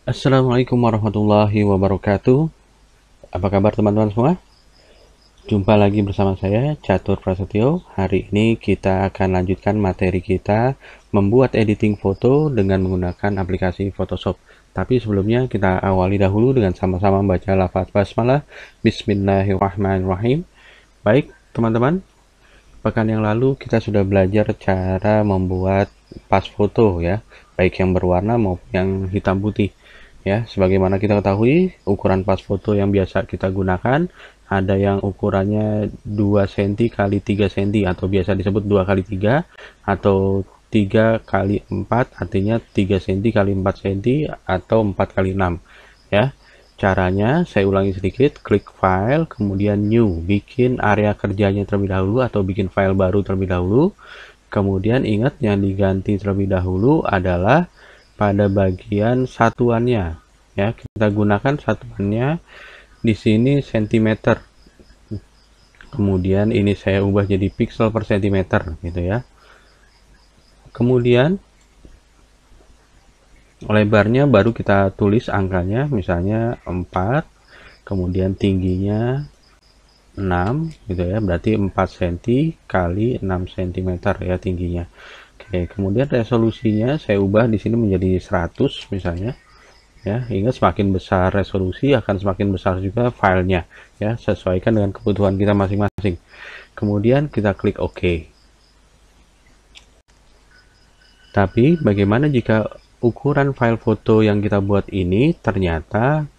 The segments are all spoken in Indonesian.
Assalamualaikum warahmatullahi wabarakatuh. Apa kabar teman-teman semua? Jumpa lagi bersama saya, Catur Prasetyo. Hari ini kita akan lanjutkan materi kita membuat editing foto dengan menggunakan aplikasi Photoshop. Tapi sebelumnya kita awali dahulu dengan sama-sama membaca lafaz basmalah. Bismillahirrahmanirrahim. Baik, teman-teman. Pekan yang lalu kita sudah belajar cara membuat pas foto ya, baik yang berwarna maupun yang hitam putih. Ya, sebagaimana kita ketahui, ukuran pas foto yang biasa kita gunakan ada yang ukurannya 2 cm kali 3 cm atau biasa disebut 2 kali 3 atau 3 kali 4, artinya 3 cm kali 4 cm atau 4 kali 6 ya. Caranya saya ulangi sedikit, klik file, kemudian new, bikin area kerjanya terlebih dahulu atau bikin file baru terlebih dahulu. Kemudian ingat yang diganti terlebih dahulu adalah pada bagian satuannya ya, kita gunakan satuannya di sini cm, kemudian ini saya ubah jadi pixel per centimeter gitu ya. Kemudian lebarnya baru kita tulis angkanya, misalnya 4, kemudian tingginya 6 gitu ya, berarti 4 cm kali 6 cm ya tingginya. Oke, kemudian resolusinya saya ubah di sini menjadi 100 misalnya. Ya, ingat semakin besar resolusi akan semakin besar juga filenya ya, sesuaikan dengan kebutuhan kita masing-masing. Kemudian kita klik OK. Tapi bagaimana jika ukuran file foto yang kita buat ini ternyata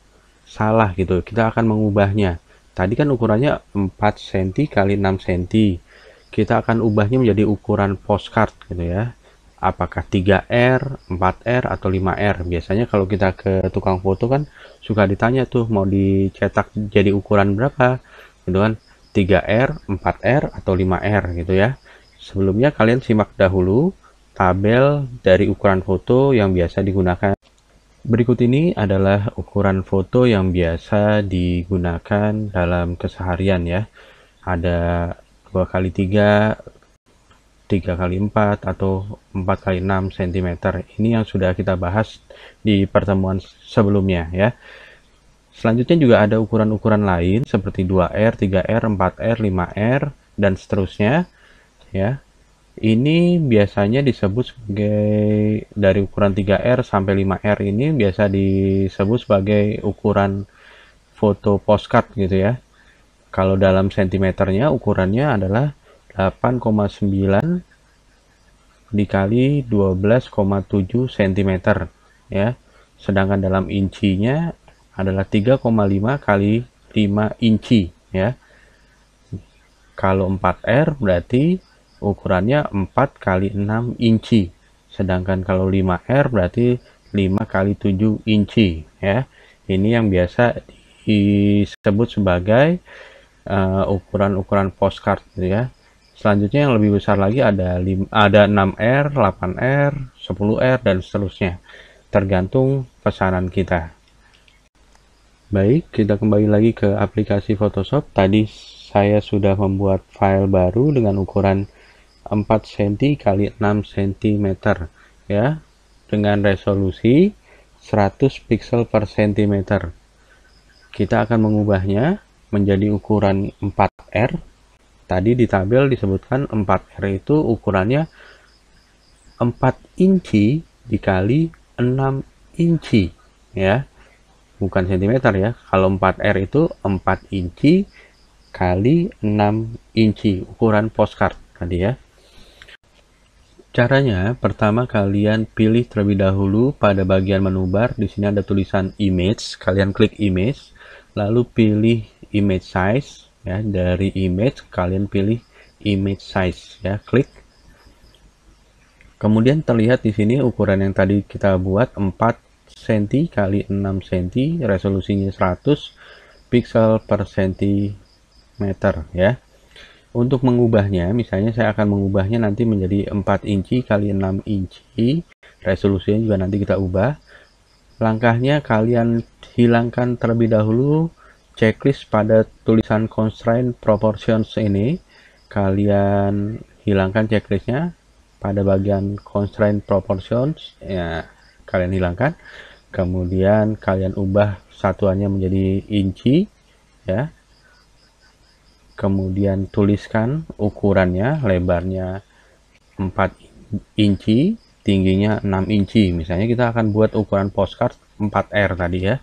salah gitu, kita akan mengubahnya. Tadi kan ukurannya 4 cm kali 6 cm, kita akan ubahnya menjadi ukuran postcard gitu ya, apakah 3R, 4R, atau 5R. Biasanya kalau kita ke tukang foto kan suka ditanya tuh mau dicetak jadi ukuran berapa gitu kan, 3R, 4R, atau 5R gitu ya. Sebelumnya kalian simak dahulu tabel dari ukuran foto yang biasa digunakan. Berikut ini adalah ukuran foto yang biasa digunakan dalam keseharian ya. Ada 2 kali 3, 3 kali 4, atau 4 kali 6 cm. Ini yang sudah kita bahas di pertemuan sebelumnya ya. Selanjutnya juga ada ukuran-ukuran lain seperti 2R, 3R, 4R, 5R, dan seterusnya ya. Ini biasanya disebut sebagai dari ukuran 3R sampai 5R ini biasa disebut sebagai ukuran foto postcard gitu ya. Kalau dalam sentimeternya ukurannya adalah 8,9 dikali 12,7 cm ya. Sedangkan dalam incinya adalah 3,5 kali 5 inci ya. Kalau 4R berarti ukurannya 4 kali 6 inci. Sedangkan kalau 5R berarti 5 kali 7 inci ya. Ini yang biasa disebut sebagai ukuran-ukuran postcard gitu ya. Selanjutnya yang lebih besar lagi ada 6R, 8R, 10R, dan seterusnya. Tergantung pesanan kita. Baik, kita kembali lagi ke aplikasi Photoshop. Tadi saya sudah membuat file baru dengan ukuran 4 cm kali 6 cm ya, dengan resolusi 100 pixel per cm. Kita akan mengubahnya menjadi ukuran 4R. Tadi di tabel disebutkan 4R itu ukurannya 4 inci dikali 6 inci ya, bukan cm ya. Kalau 4R itu 4 inci kali 6 inci, ukuran postcard tadi ya. Caranya, pertama kalian pilih terlebih dahulu pada bagian menu bar, di sini ada tulisan image, kalian klik image, lalu pilih image size ya, dari image kalian pilih image size ya, klik. Kemudian terlihat di sini ukuran yang tadi kita buat 4 cm kali 6 cm, resolusinya 100 pixel per centimeter ya. Untuk mengubahnya, misalnya saya akan mengubahnya nanti menjadi 4 inci kali 6 inci, resolusinya juga nanti kita ubah. Langkahnya kalian hilangkan terlebih dahulu checklist pada tulisan constraint proportions ini. Kalian hilangkan checklistnya pada bagian constraint proportions ya, kalian hilangkan. kemudian kalian ubah satuannya menjadi inci ya, kemudian tuliskan ukurannya, lebarnya 4 inci, tingginya 6 inci. Misalnya kita akan buat ukuran postcard 4R tadi ya.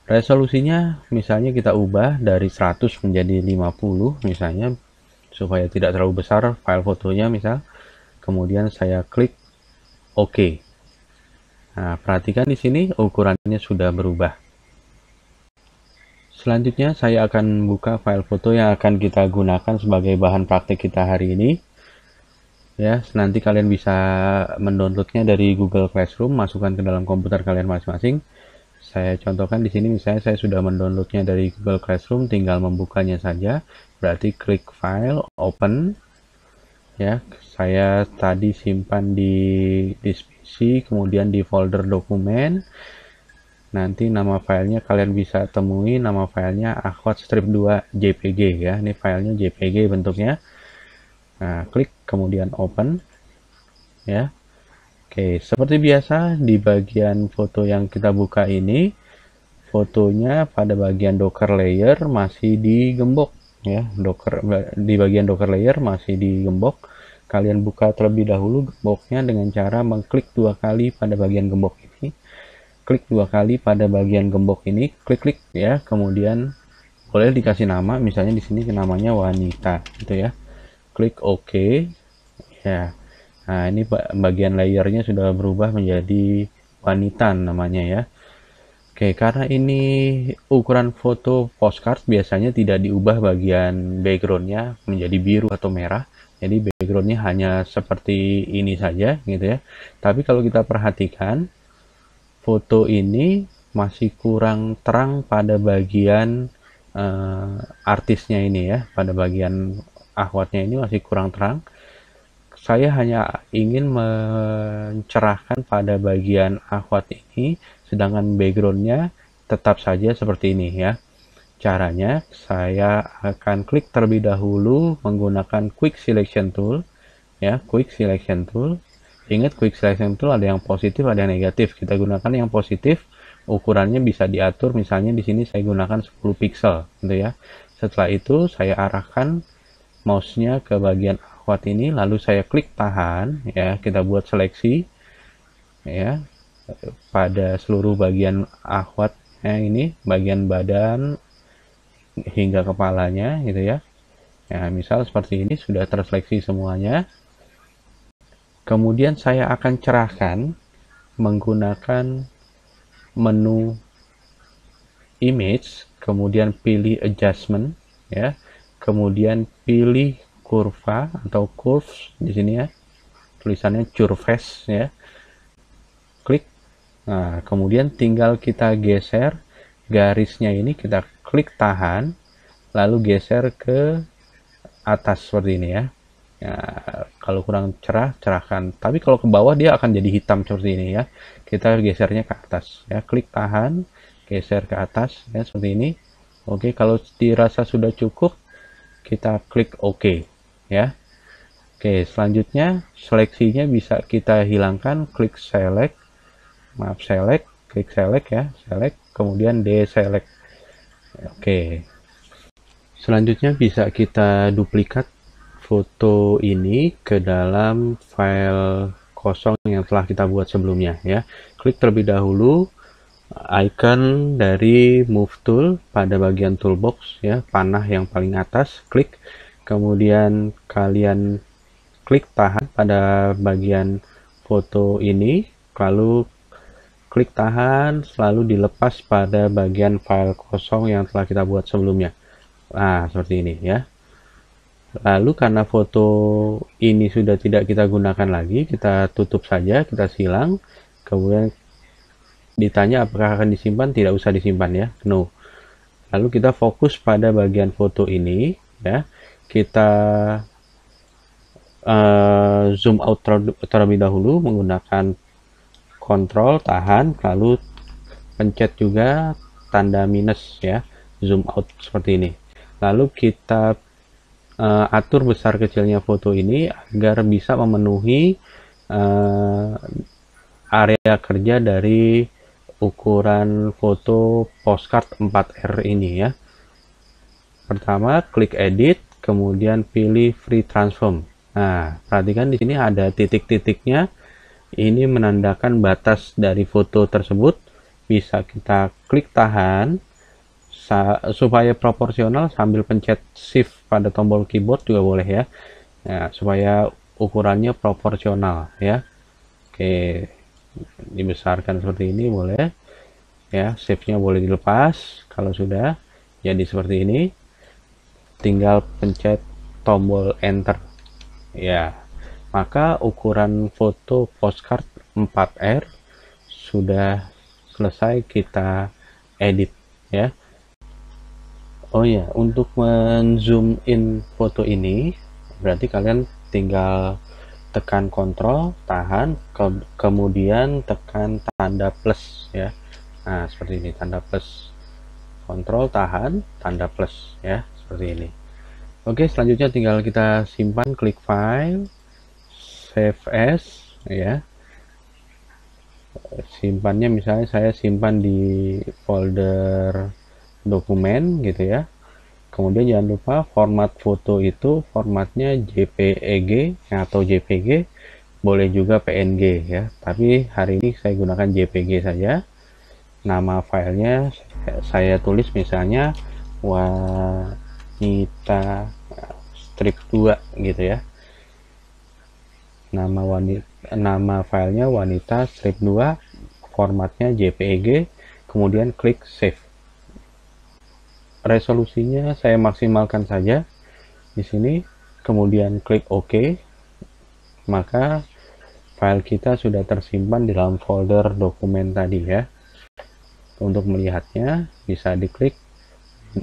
Resolusinya misalnya kita ubah dari 100 menjadi 50 misalnya, supaya tidak terlalu besar file fotonya misal. Kemudian saya klik OK. Nah, perhatikan di sini ukurannya sudah berubah. Selanjutnya saya akan buka file foto yang akan kita gunakan sebagai bahan praktek kita hari ini. Ya, nanti kalian bisa mendownloadnya dari Google Classroom, masukkan ke dalam komputer kalian masing-masing. Saya contohkan di sini, misalnya saya sudah mendownloadnya dari Google Classroom, tinggal membukanya saja. Berarti klik File, Open. Ya, saya tadi simpan di disk PC, kemudian di folder dokumen. Nanti nama filenya kalian bisa temui, nama filenya Akhwat Strip 2 JPG ya. Ini filenya JPG bentuknya. Nah, klik kemudian Open. Ya. Oke, seperti biasa di bagian foto yang kita buka ini, fotonya pada bagian Docker layer masih digembok ya. Di bagian Docker layer masih digembok. Kalian buka terlebih dahulu gemboknya dengan cara mengklik 2 kali pada bagian gembok ini. Klik 2 kali pada bagian gembok ini, klik ya. Kemudian boleh dikasih nama, misalnya di sini namanya wanita gitu ya. Klik OK ya. Nah, ini bagian layernya sudah berubah menjadi wanita namanya ya. Oke, karena ini ukuran foto postcard, biasanya tidak diubah bagian backgroundnya menjadi biru atau merah. Jadi backgroundnya hanya seperti ini saja gitu ya. Tapi kalau kita perhatikan, foto ini masih kurang terang pada bagian artisnya ini ya. Pada bagian akhwatnya ini masih kurang terang. Saya hanya ingin mencerahkan pada bagian akhwat ini, sedangkan backgroundnya tetap saja seperti ini ya. Caranya saya akan klik terlebih dahulu menggunakan Quick Selection Tool ya, Quick Selection Tool. Ingat, Quick Selection Tool ada yang positif, ada yang negatif. Kita gunakan yang positif, ukurannya bisa diatur, misalnya di sini saya gunakan 10 pixel gitu ya. Setelah itu saya arahkan mouse-nya ke bagian akhwat ini, lalu saya klik tahan ya. Kita buat seleksi ya pada seluruh bagian akhwatnya ini, bagian badan hingga kepalanya gitu ya. Ya, misal seperti ini sudah terseleksi semuanya. Kemudian saya akan cerahkan menggunakan menu image, kemudian pilih adjustment ya, kemudian pilih kurva atau curves di sini ya, tulisannya curves ya, klik. Nah, kemudian tinggal kita geser garisnya ini, kita klik tahan lalu geser ke atas seperti ini ya. Ya, kalau kurang cerah, cerahkan. Tapi kalau ke bawah dia akan jadi hitam seperti ini ya. Kita gesernya ke atas ya, klik tahan, geser ke atas ya seperti ini. Oke, kalau dirasa sudah cukup, kita klik OK ya. Oke, selanjutnya seleksinya bisa kita hilangkan, klik select, klik select ya, select, kemudian deselect. Oke. Selanjutnya bisa kita duplikat foto ini ke dalam file kosong yang telah kita buat sebelumnya ya. Klik terlebih dahulu icon dari move tool pada bagian toolbox ya, panah yang paling atas, klik. Kemudian kalian klik tahan pada bagian foto ini, lalu klik tahan, selalu dilepas pada bagian file kosong yang telah kita buat sebelumnya. Nah, seperti ini ya. Lalu karena foto ini sudah tidak kita gunakan lagi, kita tutup saja, kita silang. Kemudian ditanya apakah akan disimpan, tidak usah disimpan ya, no. Lalu kita fokus pada bagian foto ini ya. Kita zoom out terlebih dahulu menggunakan kontrol tahan, lalu pencet juga tanda minus ya, zoom out seperti ini. Lalu kita atur besar kecilnya foto ini agar bisa memenuhi area kerja dari ukuran foto postcard 4R ini ya. Pertama, klik edit, kemudian pilih free transform. Nah, perhatikan di sini ada titik-titiknya. Ini menandakan batas dari foto tersebut. Bisa kita klik tahan supaya proporsional sambil pencet shift pada tombol keyboard juga boleh ya. Nah, supaya ukurannya proporsional ya. Oke, dibesarkan seperti ini boleh ya. Shift-nya boleh dilepas. Kalau sudah jadi seperti ini, tinggal pencet tombol enter ya, maka ukuran foto postcard 4R sudah selesai kita edit ya. Oh ya, untuk men-zoom in foto ini berarti kalian tinggal tekan kontrol, tahan, kemudian tekan tanda plus ya. Nah, seperti ini, tanda plus. Kontrol, tahan, tanda plus ya, seperti ini. Oke, selanjutnya tinggal kita simpan, klik file, save as ya. Simpannya misalnya saya simpan di folder dokumen gitu ya. Kemudian jangan lupa format foto itu formatnya JPEG atau JPG, boleh juga PNG ya, tapi hari ini saya gunakan JPG saja. Nama filenya saya tulis misalnya wanita strip 2 gitu ya. Nama filenya wanita strip 2, formatnya JPEG, kemudian klik save. Resolusinya saya maksimalkan saja di sini, kemudian klik OK, maka file kita sudah tersimpan di dalam folder dokumen tadi ya. Untuk melihatnya bisa diklik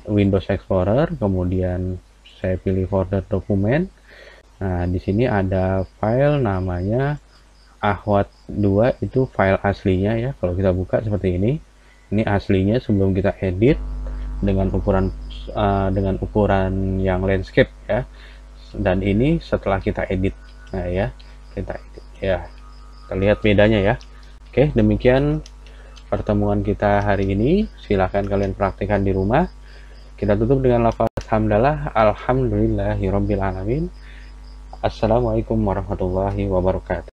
Windows Explorer, kemudian saya pilih folder dokumen. Nah, di sini ada file namanya Ahwat 2, itu file aslinya ya. Kalau kita buka seperti ini aslinya sebelum kita edit dengan ukuran yang landscape ya. Dan ini setelah kita edit. Nah ya, kita edit ya. Terlihat bedanya ya. Oke, demikian pertemuan kita hari ini. Silahkan kalian praktikkan di rumah. Kita tutup dengan lafaz hamdalah, alhamdulillahirabbil alamin. Assalamualaikum warahmatullahi wabarakatuh.